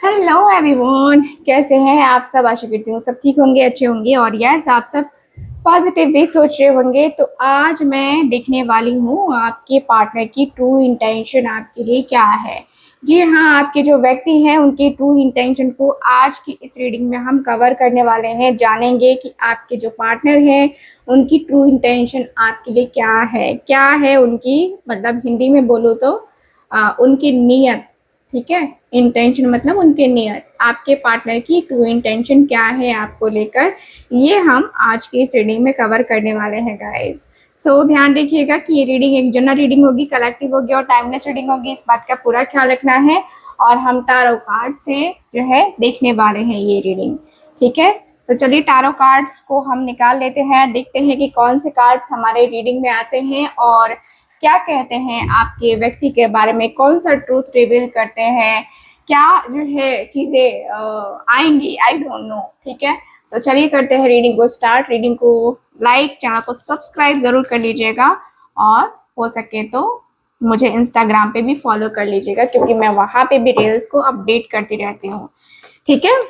Hello everyone, कैसे हैं आप सब। आशा करती हूँ सब ठीक होंगे, अच्छे होंगे और यस आप सब पॉजिटिव भी सोच रहे होंगे। तो आज मैं देखने वाली हूँ आपके पार्टनर की ट्रू इंटेंशन आपके लिए क्या है। जी हाँ, आपके जो व्यक्ति हैं उनकी ट्रू इंटेंशन को आज की इस रीडिंग में हम कवर करने वाले हैं। जानेंगे कि आपके जो पार्टनर हैं उनकी ट्रू इंटेंशन आपके लिए क्या है उनकी, मतलब हिंदी में बोलो तो उनकी नीयत। ठीक है, इंटेंशन मतलब उनके नियत। आपके पार्टनर की ट्रू इंटेंशन क्या है आपको लेकर, ये हम आज की इस रीडिंग में कवर करने वाले हैं गाइस। सो ध्यान रखिएगा कि ये रीडिंग एक जनरल रीडिंग होगी, कलेक्टिव होगी और टाइमलेस रीडिंग होगी, इस बात का पूरा ख्याल रखना है। और हम टारो कार्ड से जो है देखने वाले हैं ये रीडिंग। ठीक है, तो चलिए टारो कार्ड्स को हम निकाल लेते हैं, देखते हैं कि कौन से कार्ड्स हमारे रीडिंग में आते हैं और क्या कहते हैं आपके व्यक्ति के बारे में, कौन सा ट्रूथ रिवील करते हैं, क्या जो है चीजें आएंगी, आई डोंट नो। ठीक है, तो चलिए करते हैं रीडिंग को स्टार्ट। रीडिंग को लाइक, चैनल को सब्सक्राइब जरूर कर लीजिएगा और हो सके तो मुझे इंस्टाग्राम पे भी फॉलो कर लीजिएगा, क्योंकि मैं वहां पे भी रील्स को अपडेट करती रहती हूँ। ठीक है,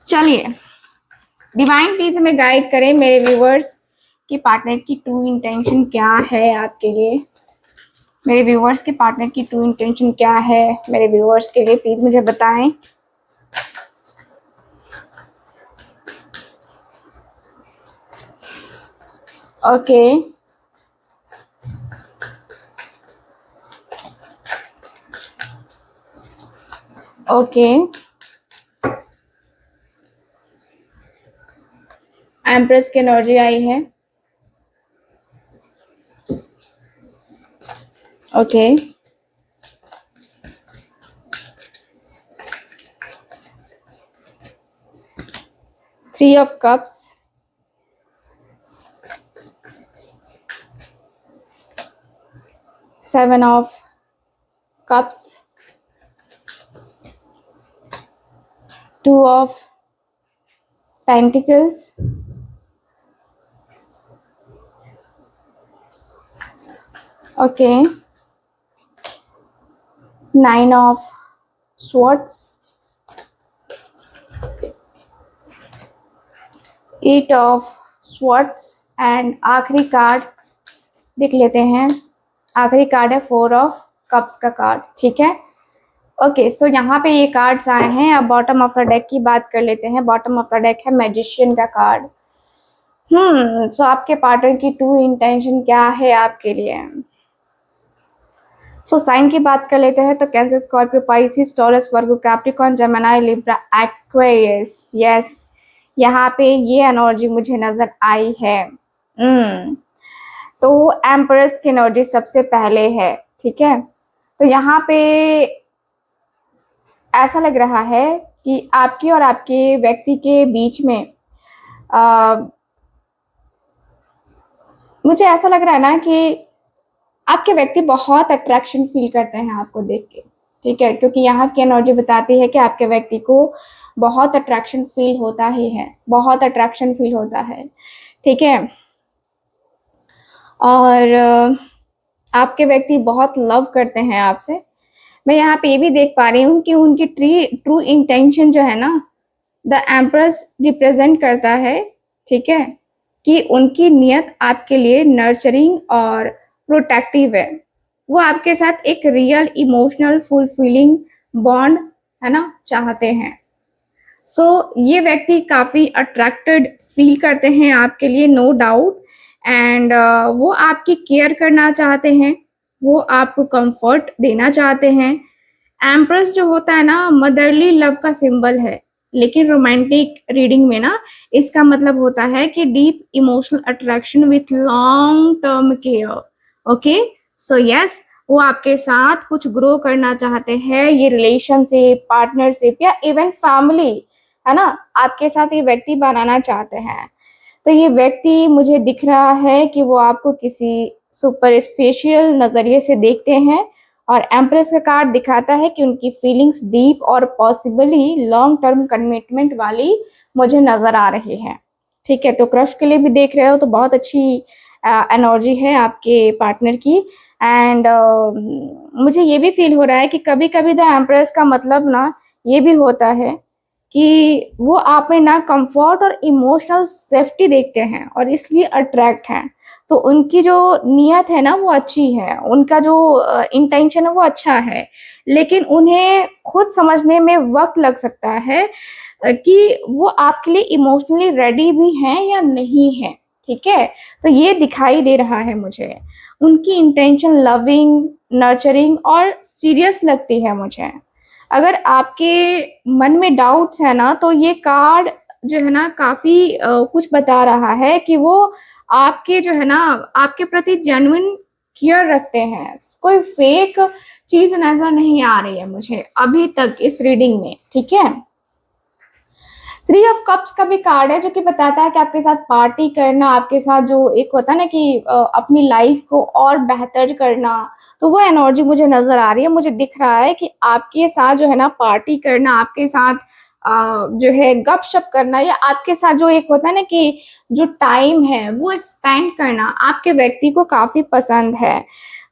चलिए डिवाइन प्लीज हमें गाइड करें, मेरे व्यूवर्स कि पार्टनर की ट्रू इंटेंशन क्या है आपके लिए। मेरे व्यूवर्स के पार्टनर की ट्रू इंटेंशन क्या है मेरे व्यूवर्स के लिए, प्लीज मुझे बताएं। ओके, ओके, एम्प्रेस की एनर्जी आई है। Okay, three of cups, seven of cups, two of pentacles, okay, nine of swords, eight of swords and आखिरी कार्ड देख लेते हैं। आखिरी कार्ड है फोर ऑफ कप्स का कार्ड। ठीक है, ओके, सो यहाँ पे ये कार्ड्स आए हैं। अब बॉटम ऑफ द डेक की बात कर लेते हैं। बॉटम ऑफ द डेक है मैजिशियन का कार्ड। सो आपके पार्टनर की ट्रू इंटेंशन क्या है आपके लिए। सो साइन की बात कर लेते हैं तो Cancer, Scorpio, Pisces, Taurus, Virgo, Capricorn, Gemini, Libra, Aquarius. Yes, यहाँ पे ये एनर्जी मुझे नजर आई है। तो एम्परस की एनर्जी सबसे पहले है। ठीक है, तो यहाँ पे ऐसा लग रहा है कि आपके और आपके व्यक्ति के बीच में मुझे ऐसा लग रहा है ना कि आपके व्यक्ति बहुत अट्रैक्शन फील करते हैं आपको देख के। ठीक है, क्योंकि यहाँ की एनर्जी बताती है कि आपके व्यक्ति को बहुत अट्रैक्शन फील होता ही है, बहुत अट्रैक्शन फील होता है। ठीक है, और आपके व्यक्ति बहुत लव करते हैं आपसे। मैं यहाँ पे ये भी देख पा रही हूँ कि उनकी ट्रू इंटेंशन जो है ना, द एम्प्रेस रिप्रेजेंट करता है। ठीक है, कि उनकी नियत आपके लिए नर्चरिंग और प्रोटेक्टिव है। वो आपके साथ एक रियल इमोशनल फुलफिलिंग बॉन्ड है ना चाहते हैं। सो ये व्यक्ति काफी अट्रैक्टेड फील करते हैं आपके लिए, नो डाउट। एंड वो आपकी केयर करना चाहते हैं, वो आपको कंफर्ट देना चाहते हैं। एम्प्रेस जो होता है ना, मदरली लव का सिंबल है, लेकिन रोमांटिक रीडिंग में ना इसका मतलब होता है कि deep emotional attraction with long term care. Okay, so yes, वो आपके साथ कुछ ग्रो करना चाहते हैं, ये रिलेशनशिप, पार्टनरशिप या इवन फैमिली है ना, आपके साथ ये व्यक्ति बनाना चाहते हैं। तो ये व्यक्ति मुझे दिख रहा है कि वो आपको किसी सुपर स्पेशल नजरिए से देखते हैं। और एम्प्रेस का कार्ड दिखाता है कि उनकी फीलिंग्स डीप और पॉसिबली लॉन्ग टर्म कमिटमेंट वाली मुझे नजर आ रही है। ठीक है, तो क्रश के लिए भी देख रहे हो तो बहुत अच्छी एनर्जी है आपके पार्टनर की। एंड मुझे ये भी फील हो रहा है कि कभी कभी द एम्प्रेस का मतलब ना ये भी होता है कि वो आप में ना कंफर्ट और इमोशनल सेफ्टी देखते हैं और इसलिए अट्रैक्ट हैं। तो उनकी जो नियत है ना वो अच्छी है, उनका जो इंटेंशन है वो अच्छा है, लेकिन उन्हें खुद समझने में वक्त लग सकता है कि वो आपके लिए इमोशनली रेडी भी हैं या नहीं है। ठीक है, तो ये दिखाई दे रहा है मुझे। उनकी इंटेंशन लविंग, नर्चरिंग और सीरियस लगती है मुझे। अगर आपके मन में डाउट्स है ना, तो ये कार्ड जो है ना काफी कुछ बता रहा है कि वो आपके जो है ना आपके प्रति जेन्युइन केयर रखते हैं। कोई फेक चीज नजर नहीं आ रही है मुझे अभी तक इस रीडिंग में। ठीक है, 3 ऑफ कप्स का भी कार्ड है जो कि बताता है कि आपके साथ पार्टी करना, आपके साथ जो एक होता है ना कि अपनी लाइफ को और बेहतर करना, तो वो एनर्जी मुझे नजर आ रही है। मुझे दिख रहा है कि आपके साथ जो है ना पार्टी करना, आपके साथ जो है गपशप करना, या आपके साथ जो एक होता है ना कि जो टाइम है वो स्पेंड करना आपके व्यक्ति को काफी पसंद है।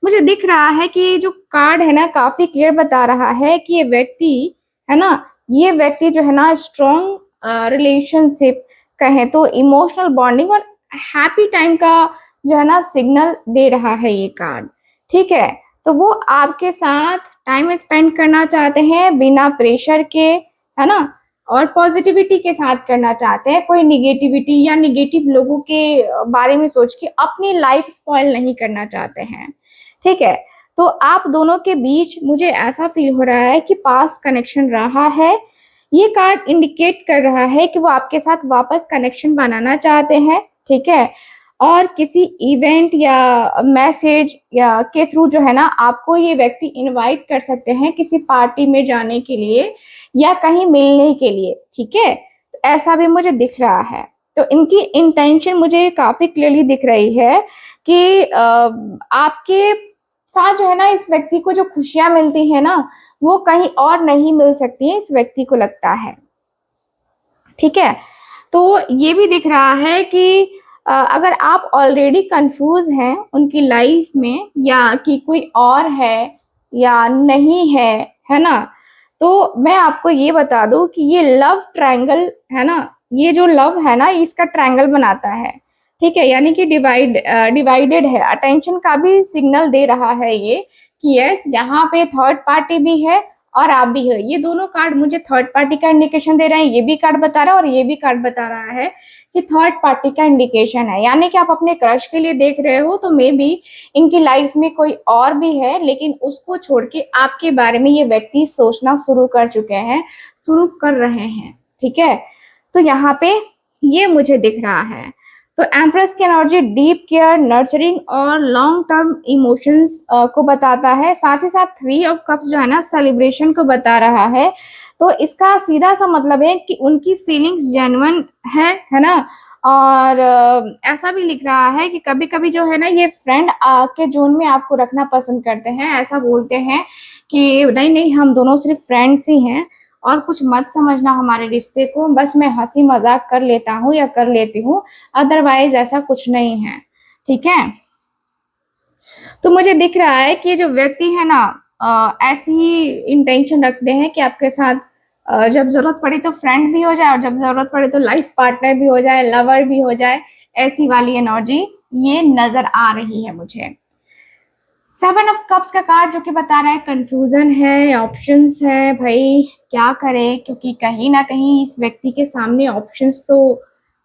मुझे दिख रहा है कि ये जो कार्ड है ना काफी क्लियर बता रहा है कि ये व्यक्ति है ना, ये व्यक्ति जो है ना स्ट्रॉन्ग रिलेशनशिप कहें तो इमोशनल बॉन्डिंग और हैप्पी टाइम का जो है ना सिग्नल दे रहा है ये कार्ड। ठीक है, तो वो आपके साथ टाइम स्पेंड करना चाहते हैं बिना प्रेशर के, है ना, और पॉजिटिविटी के साथ करना चाहते हैं। कोई निगेटिविटी या निगेटिव लोगों के बारे में सोच के अपनी लाइफ स्पॉइल नहीं करना चाहते हैं। ठीक है, तो आप दोनों के बीच मुझे ऐसा फील हो रहा है कि पास्ट कनेक्शन रहा है। ये कार्ड इंडिकेट कर रहा है कि वो आपके साथ वापस कनेक्शन बनाना चाहते हैं। ठीक है, और किसी इवेंट या मैसेज या के थ्रू जो है ना आपको ये व्यक्ति इनवाइट कर सकते हैं किसी पार्टी में जाने के लिए या कहीं मिलने के लिए। ठीक है, तो ऐसा भी मुझे दिख रहा है। तो इनकी इंटेंशन मुझे काफी क्लियरली दिख रही है कि आपके साथ जो है ना इस व्यक्ति को जो खुशियां मिलती है ना वो कहीं और नहीं मिल सकती है, इस व्यक्ति को लगता है। ठीक है, तो ये भी दिख रहा है कि अगर आप ऑलरेडी कंफ्यूज हैं उनकी लाइफ में या कि कोई और है या नहीं है ना, तो मैं आपको ये बता दूं कि ये लव ट्रायंगल है ना, ये जो लव है ना इसका ट्रायंगल बनाता है। ठीक है, यानी कि डिवाइडेड है, अटेंशन का भी सिग्नल दे रहा है ये कि यस यहाँ पे थर्ड पार्टी भी है और आप भी है। ये दोनों कार्ड मुझे थर्ड पार्टी का इंडिकेशन दे रहे हैं, ये भी कार्ड बता रहा है और ये भी कार्ड बता रहा है कि थर्ड पार्टी का इंडिकेशन है। यानी कि आप अपने क्रश के लिए देख रहे हो तो मे बी इनकी लाइफ में कोई और भी है, लेकिन उसको छोड़ के आपके बारे में ये व्यक्ति सोचना शुरू कर चुके हैं, शुरू कर रहे हैं। ठीक है, तो यहाँ पे ये मुझे दिख रहा है। तो एम्प्रेस की एनर्जी डीप केयर, नर्चरिंग और लॉन्ग टर्म इमोशंस को बताता है। साथ ही साथ 3 ऑफ कप्स जो है ना सेलिब्रेशन को बता रहा है। तो इसका सीधा सा मतलब है कि उनकी फीलिंग्स जेन्युइन है ना। और ऐसा भी लिख रहा है कि कभी कभी जो है ना ये फ्रेंड के जोन में आपको रखना पसंद करते हैं, ऐसा बोलते हैं कि नहीं नहीं हम दोनों सिर्फ फ्रेंड्स ही हैं और कुछ मत समझना हमारे रिश्ते को, बस मैं हंसी मजाक कर लेता हूँ या कर लेती हूँ, अदरवाइज ऐसा कुछ नहीं है। ठीक है, तो मुझे दिख रहा है कि जो व्यक्ति है ना ऐसी ही इंटेंशन रखते हैं कि आपके साथ जब जरूरत पड़े तो फ्रेंड भी हो जाए और जब जरूरत पड़े तो लाइफ पार्टनर भी हो जाए, लवर भी हो जाए, ऐसी वाली एनर्जी ये नजर आ रही है मुझे। 7 ऑफ कप्स का कार्ड जो कि बता रहा है कंफ्यूजन है, ऑप्शंस है, भाई क्या करे, क्योंकि कहीं ना कहीं इस व्यक्ति के सामने ऑप्शंस तो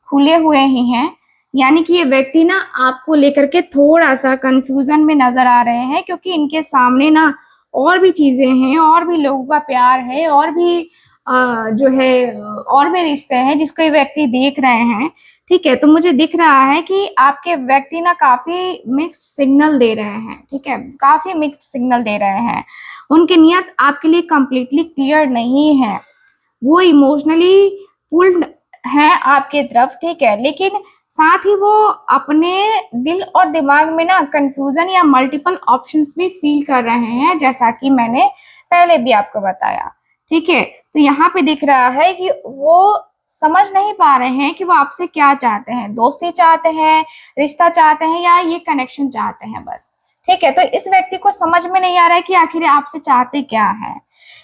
खुले हुए ही हैं। यानी कि ये व्यक्ति ना आपको लेकर के थोड़ा सा कंफ्यूजन में नजर आ रहे हैं, क्योंकि इनके सामने ना और भी चीजें हैं, और भी लोगों का प्यार है, और भी जो है और भी रिश्ते हैं जिसको ये व्यक्ति देख रहे हैं। ठीक है, तो मुझे दिख रहा है कि आपके व्यक्ति ना काफी मिक्स्ड सिग्नल दे रहे हैं। ठीक है, काफी मिक्स्ड सिग्नल दे रहे हैं। उनकी नियत आपके लिए कंप्लीटली क्लियर नहीं है, वो इमोशनली पुल्ड है आपके तरफ। ठीक है, लेकिन साथ ही वो अपने दिल और दिमाग में ना कंफ्यूजन या मल्टीपल ऑप्शंस भी फील कर रहे हैं, जैसा कि मैंने पहले भी आपको बताया। ठीक है, तो यहाँ पे दिख रहा है कि वो समझ नहीं पा रहे हैं कि वो आपसे क्या चाहते हैं, दोस्ती चाहते हैं, रिश्ता चाहते हैं या ये कनेक्शन चाहते हैं बस। ठीक है, तो इस व्यक्ति को समझ में नहीं आ रहा है कि आखिर आपसे चाहते क्या है।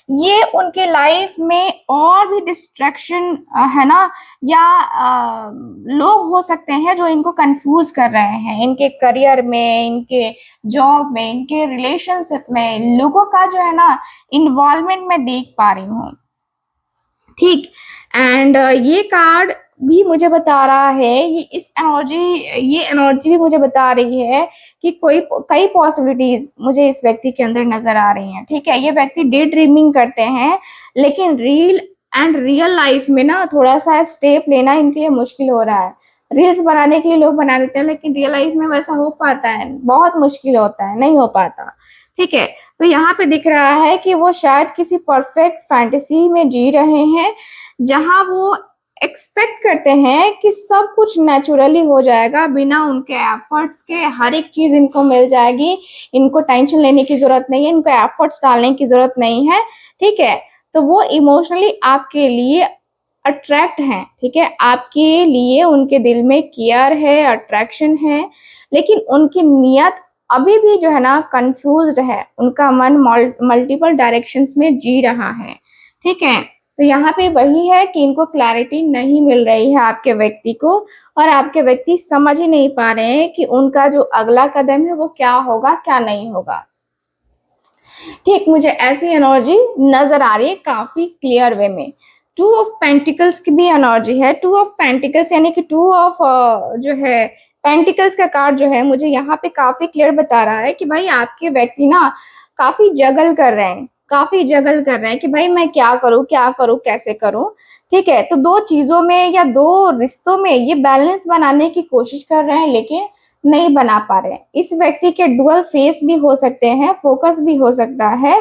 ये उनके लाइफ में और भी डिस्ट्रैक्शन है ना, या लोग हो सकते हैं जो इनको कंफ्यूज कर रहे हैं, इनके करियर में, इनके जॉब में, इनके रिलेशनशिप में लोगों का जो है ना इन्वॉल्वमेंट मैं देख पा रही हूँ। ठीक। एंड ये कार्ड भी मुझे बता रहा है, ये एनर्जी भी मुझे बता रही है कि कई पॉसिबिलिटीज मुझे इस व्यक्ति के अंदर नजर आ रही हैं। ठीक है, ये व्यक्ति डे ड्रीमिंग करते हैं, लेकिन रियल लाइफ में ना थोड़ा सा स्टेप लेना इनके लिए मुश्किल हो रहा है। रील्स बनाने के लिए लोग बना देते हैं, लेकिन रियल लाइफ में वैसा हो पाता है, बहुत मुश्किल होता है, नहीं हो पाता। ठीक है, तो यहाँ पे दिख रहा है कि वो शायद किसी परफेक्ट फैंटेसी में जी रहे हैं, जहां वो एक्सपेक्ट करते हैं कि सब कुछ नेचुरली हो जाएगा, बिना उनके एफर्ट्स के हर एक चीज इनको मिल जाएगी, इनको टेंशन लेने की जरूरत नहीं है, इनको एफर्ट्स डालने की जरूरत नहीं है। ठीक है, तो वो इमोशनली आपके लिए अट्रैक्ट हैं। ठीक है, आपके लिए उनके दिल में केयर है, अट्रैक्शन है, लेकिन उनकी नियत अभी भी जो है ना कंफ्यूज्ड है, उनका मन मल्टीपल डायरेक्शंस में जी रहा है। ठीक है, तो यहाँ पे वही है कि इनको क्लैरिटी नहीं मिल रही है आपके व्यक्ति को, और आपके व्यक्ति समझ ही नहीं पा रहे हैं कि उनका जो अगला कदम है वो क्या होगा, क्या नहीं होगा। ठीक, मुझे ऐसी एनर्जी नजर आ रही है काफी क्लियर वे में। टू ऑफ पेंटिकल्स की भी एनर्जी है। टू ऑफ पेंटिकल्स यानी कि टू ऑफ जो है पेंटिकल्स का कार्ड जो है मुझे यहाँ पे काफी क्लियर बता रहा है कि भाई आपके व्यक्ति ना काफी जगल कर रहे हैं, काफी जगल कर रहे हैं कि भाई मैं क्या करूं, क्या करूं, कैसे करूं। ठीक है, तो दो चीजों में या दो रिश्तों में ये बैलेंस बनाने की कोशिश कर रहे हैं, लेकिन नहीं बना पा रहे हैं। इस व्यक्ति के डुअल फेस भी हो सकते हैं, फोकस भी हो सकता है।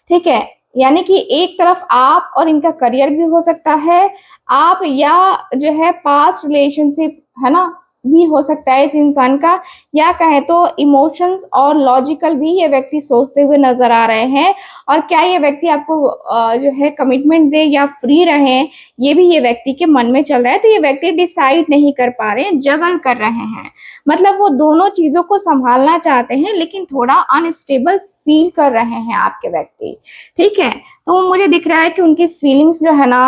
ठीक है, यानी कि एक तरफ आप और इनका करियर भी हो सकता है, आप या जो है पास्ट रिलेशनशिप है ना भी हो सकता है इस इंसान का, या कहें तो इमोशंस और लॉजिकल भी ये व्यक्ति सोचते हुए नजर आ रहे हैं। और क्या ये व्यक्ति आपको जो है कमिटमेंट दे या फ्री रहे, ये भी ये व्यक्ति के मन में चल रहा है। तो ये व्यक्ति डिसाइड नहीं कर पा रहे हैं, जगल कर रहे हैं, मतलब वो दोनों चीजों को संभालना चाहते हैं, लेकिन थोड़ा अनस्टेबल फील कर रहे हैं आपके व्यक्ति। ठीक है, तो मुझे दिख रहा है कि उनकी फीलिंग्स जो है ना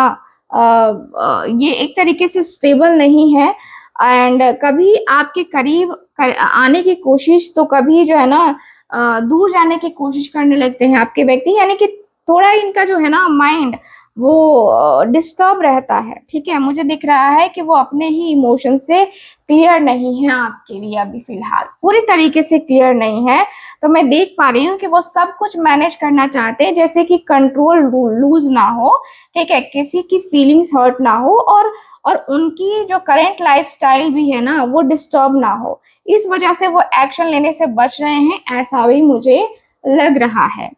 ये एक तरीके से स्टेबल नहीं है, एंड कभी आपके करीब आने की कोशिश, तो कभी जो है ना दूर जाने की कोशिश करने लगते हैं आपके व्यक्ति, यानी कि थोड़ा इनका जो है ना माइंड वो डिस्टर्ब रहता है। ठीक है, मुझे दिख रहा है कि वो अपने ही इमोशन से क्लियर नहीं है आपके लिए, अभी फिलहाल पूरी तरीके से क्लियर नहीं है। तो मैं देख पा रही हूँ कि वो सब कुछ मैनेज करना चाहते हैं, जैसे कि कंट्रोल लूज ना हो। ठीक है, किसी की फीलिंग्स हर्ट ना हो, और उनकी जो करंट लाइफस्टाइल भी है ना वो डिस्टर्ब ना हो, इस वजह से वो एक्शन लेने से बच रहे हैं, ऐसा भी मुझे लग रहा है।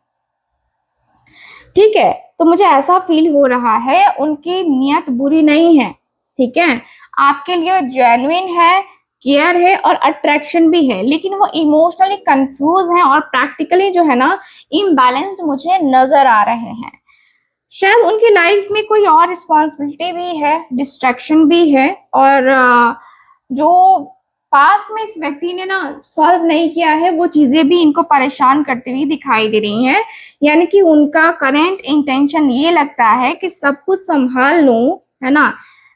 ठीक है, तो मुझे ऐसा फील हो रहा है उनकी नियत बुरी नहीं है। ठीक है, आपके लिए जेन्युइन है, केयर है और अट्रैक्शन भी है, लेकिन वो इमोशनली कंफ्यूज हैं और प्रैक्टिकली जो है ना इम्बैलेंस्ड मुझे नजर आ रहे हैं। शायद उनकी लाइफ में कोई और रिस्पॉन्सिबिलिटी भी है, डिस्ट्रैक्शन भी है, और जो पास्ट में इस व्यक्ति ने ना सॉल्व नहीं किया है वो चीजें भी इनको परेशान करती हुई दिखाई दे रही हैं। यानी कि उनका करंट इंटेंशन ये लगता है कि सब कुछ संभाल लूं, है ना,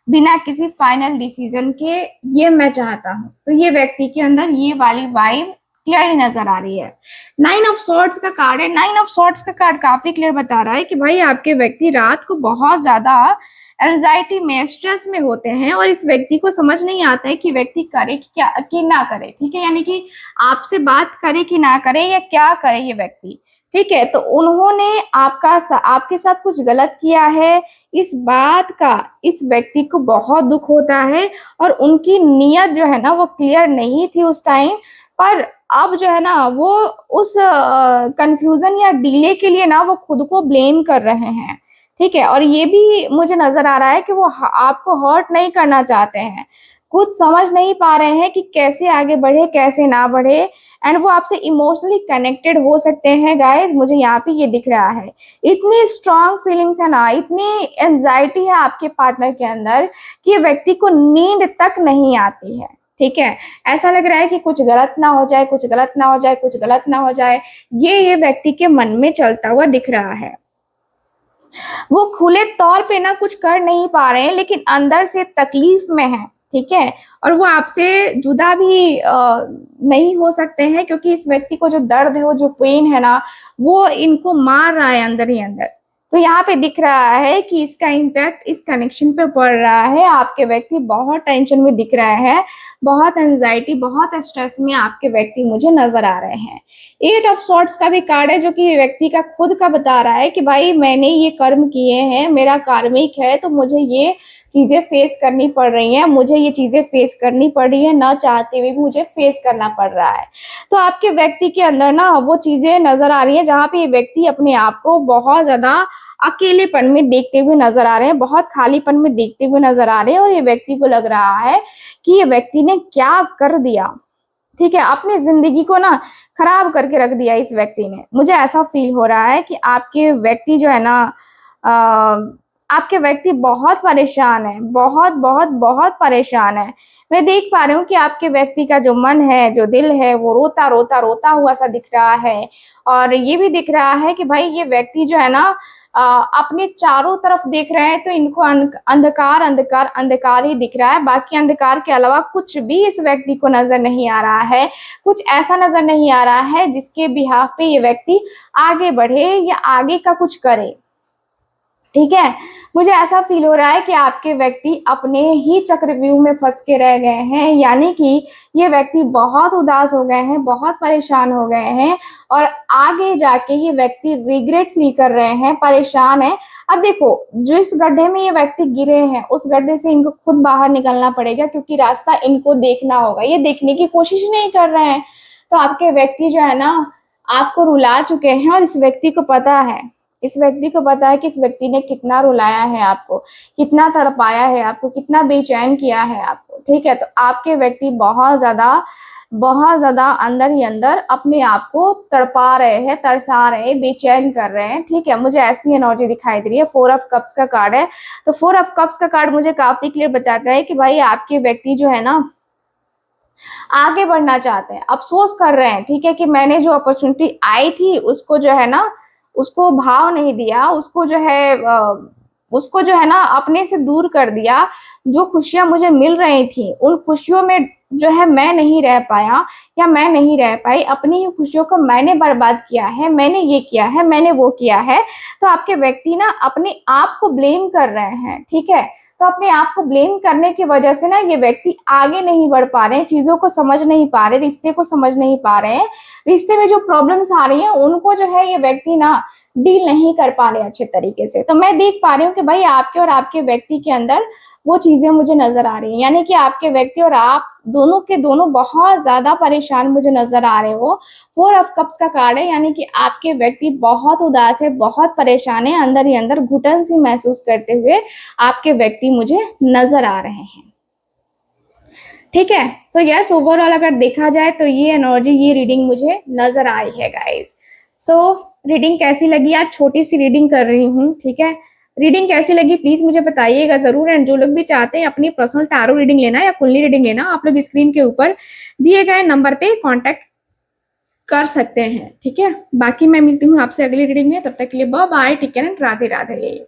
बिना किसी फाइनल डिसीजन के, ये मैं चाहता हूं। तो ये व्यक्ति के अंदर ये वाली वाइब क्लियर नजर आ रही है। नाइन ऑफ सॉर्ड्स का कार्ड है। नाइन ऑफ सॉर्ड्स का कार्ड काफी क्लियर बता रहा है कि भाई आपके व्यक्ति रात को बहुत ज्यादा एंजाइटी में, स्ट्रेस में होते हैं, और इस व्यक्ति को समझ नहीं आता है कि व्यक्ति करे कि क्या कि ना करे। ठीक है, यानी कि आपसे बात करे कि ना करे, या क्या करे ये व्यक्ति। ठीक है, तो उन्होंने आपके साथ कुछ गलत किया है, इस बात का इस व्यक्ति को बहुत दुख होता है, और उनकी नीयत जो है ना वो क्लियर नहीं थी उस टाइम पर। अब जो है ना वो उस कंफ्यूजन या डिले के लिए ना वो खुद को ब्लेम कर रहे हैं। ठीक है, और ये भी मुझे नजर आ रहा है कि वो आपको हर्ट नहीं करना चाहते हैं, कुछ समझ नहीं पा रहे हैं कि कैसे आगे बढ़े, कैसे ना बढ़े, एंड वो आपसे इमोशनली कनेक्टेड हो सकते हैं गाइस, मुझे यहाँ पे ये दिख रहा है। इतनी स्ट्रांग फीलिंग्स है ना, इतनी एंजाइटी है आपके पार्टनर के अंदर कि व्यक्ति को नींद तक नहीं आती है। ठीक है, ऐसा लग रहा है कि कुछ गलत ना हो जाए, कुछ गलत ना हो जाए, कुछ गलत ना हो जाए, ये व्यक्ति के मन में चलता हुआ दिख रहा है। वो खुले तौर पे ना कुछ कर नहीं पा रहे हैं, लेकिन अंदर से तकलीफ में है, ठीक है। और वो आपसे जुदा भी नहीं हो सकते हैं, क्योंकि इस व्यक्ति को जो दर्द है, वो जो पेन है ना, वो इनको मार रहा है अंदर ही अंदर। तो यहाँ पे दिख रहा है कि इसका इम्पैक्ट इस कनेक्शन पे पड़ रहा है। आपके व्यक्ति बहुत टेंशन में दिख रहा है, बहुत एंजाइटी, बहुत स्ट्रेस में आपके व्यक्ति मुझे नजर आ रहे हैं। 8 ऑफ सॉर्ट्स का भी कार्ड है, जो कि व्यक्ति का खुद का बता रहा है कि भाई मैंने ये कर्म किए हैं, मेरा कार्मिक है, तो मुझे ये चीजें फेस करनी पड़ रही हैं, मुझे ये चीजें फेस करनी पड़ रही है, ना चाहते हुए भी मुझे फेस करना पड़ रहा है। तो आपके व्यक्ति के अंदर ना वो चीजें नजर आ रही है, जहाँ पे ये व्यक्ति अपने आप को बहुत ज्यादा अकेलेपन में देखते हुए नजर आ रहे हैं, बहुत खालीपन में देखते हुए नजर आ रहे हैं। और ये व्यक्ति को लग रहा है कि ये व्यक्ति ने क्या कर दिया, ठीक है, अपनी जिंदगी को ना खराब करके रख दिया इस व्यक्ति ने। मुझे ऐसा फील हो रहा है कि आपके व्यक्ति जो है ना, आपके व्यक्ति बहुत परेशान है, बहुत बहुत बहुत परेशान है। मैं देख पा रही हूँ कि आपके व्यक्ति का जो मन है, जो दिल है, वो रोता रोता रोता हुआ सा दिख रहा है। और ये भी दिख रहा है कि भाई ये व्यक्ति जो है ना, अपने चारों तरफ देख रहे हैं तो इनको अंधकार अंधकार अंधकार ही दिख रहा है। बाकी अंधकार के अलावा कुछ भी इस व्यक्ति को नजर नहीं आ रहा है, कुछ ऐसा नजर नहीं आ रहा है जिसके बिहाफ पे ये व्यक्ति आगे बढ़े या आगे का कुछ करे, ठीक है। मुझे ऐसा फील हो रहा है कि आपके व्यक्ति अपने ही चक्रव्यूह में फंस के रह गए हैं, यानी कि ये व्यक्ति बहुत उदास हो गए हैं, बहुत परेशान हो गए हैं, और आगे जाके ये व्यक्ति रिग्रेट फील कर रहे हैं, परेशान है। अब देखो, जो इस गड्ढे में ये व्यक्ति गिरे हैं, उस गड्ढे से इनको खुद बाहर निकलना पड़ेगा, क्योंकि रास्ता इनको देखना होगा। ये देखने की कोशिश नहीं कर रहे हैं। तो आपके व्यक्ति जो है ना, आपको रुला चुके हैं, और इस व्यक्ति को पता है, इस व्यक्ति को पता है कि इस व्यक्ति ने कितना रुलाया है आपको, कितना तड़पाया है आपको, कितना बेचैन किया है आपको, ठीक है। तो आपके व्यक्ति बहुत ज्यादा अंदर ही अंदर अपने आप को तड़पा रहे हैं, तरसा रहे हैं, बेचैन कर रहे हैं, ठीक है। मुझे ऐसी एनर्जी दिखाई दे रही है। 4 ऑफ कप्स का कार्ड है, तो 4 ऑफ कप्स का कार्ड मुझे काफी क्लियर बताता है कि भाई आपके व्यक्ति जो है ना, आगे बढ़ना चाहते हैं, अफसोस कर रहे हैं, ठीक है, कि मैंने जो अपॉर्चुनिटी आई थी उसको जो है ना, उसको भाव नहीं दिया, उसको जो है ना अपने से दूर कर दिया। जो खुशियां मुझे मिल रही थी, उन खुशियों में जो है मैं नहीं रह पाया या मैं नहीं रह पाई, अपनी ही खुशियों को मैंने बर्बाद किया है, मैंने ये किया है, मैंने वो किया है। तो आपके व्यक्ति ना अपने आप को ब्लेम कर रहे हैं, ठीक है। तो अपने आप को ब्लेम करने की वजह से ना ये व्यक्ति आगे नहीं बढ़ पा रहे हैं, चीजों को समझ नहीं पा रहे, रिश्ते को समझ नहीं पा रहे हैं। रिश्ते में जो प्रॉब्लम्स आ रही हैं उनको जो है ये व्यक्ति ना डील नहीं कर पा रहे अच्छे तरीके से। तो मैं देख पा रही हूँ कि भाई आपके और आपके व्यक्ति के अंदर वो चीजें मुझे नजर आ रही हैं, यानी कि आपके व्यक्ति और आप दोनों के दोनों बहुत ज्यादा परेशान मुझे नजर आ रहे हो। 4 ऑफ कप्स का कार्ड है, यानी कि आपके व्यक्ति बहुत उदास है, बहुत परेशान है, अंदर ही अंदर घुटन सी महसूस करते हुए आपके व्यक्ति मुझे नजर आ रहे हैं, ठीक है। तो यस, ओवरऑल अगर देखा जाए तो ये एनर्जी, ये रीडिंग मुझे नजर आई है गाइस। सो रीडिंग कैसी लगी? आज छोटी सी रीडिंग कर रही हूँ, ठीक है। रीडिंग कैसी लगी प्लीज मुझे बताइएगा जरूर। एंड जो लोग भी चाहते हैं अपनी पर्सनल टैरो रीडिंग लेना या कुंडली रीडिंग लेना, आप लोग स्क्रीन के ऊपर दिए गए नंबर पे कांटेक्ट कर सकते हैं, ठीक है। बाकी मैं मिलती हूँ आपसे अगली रीडिंग में, तब तक के लिए bye bye, take care and Radhe Radhe.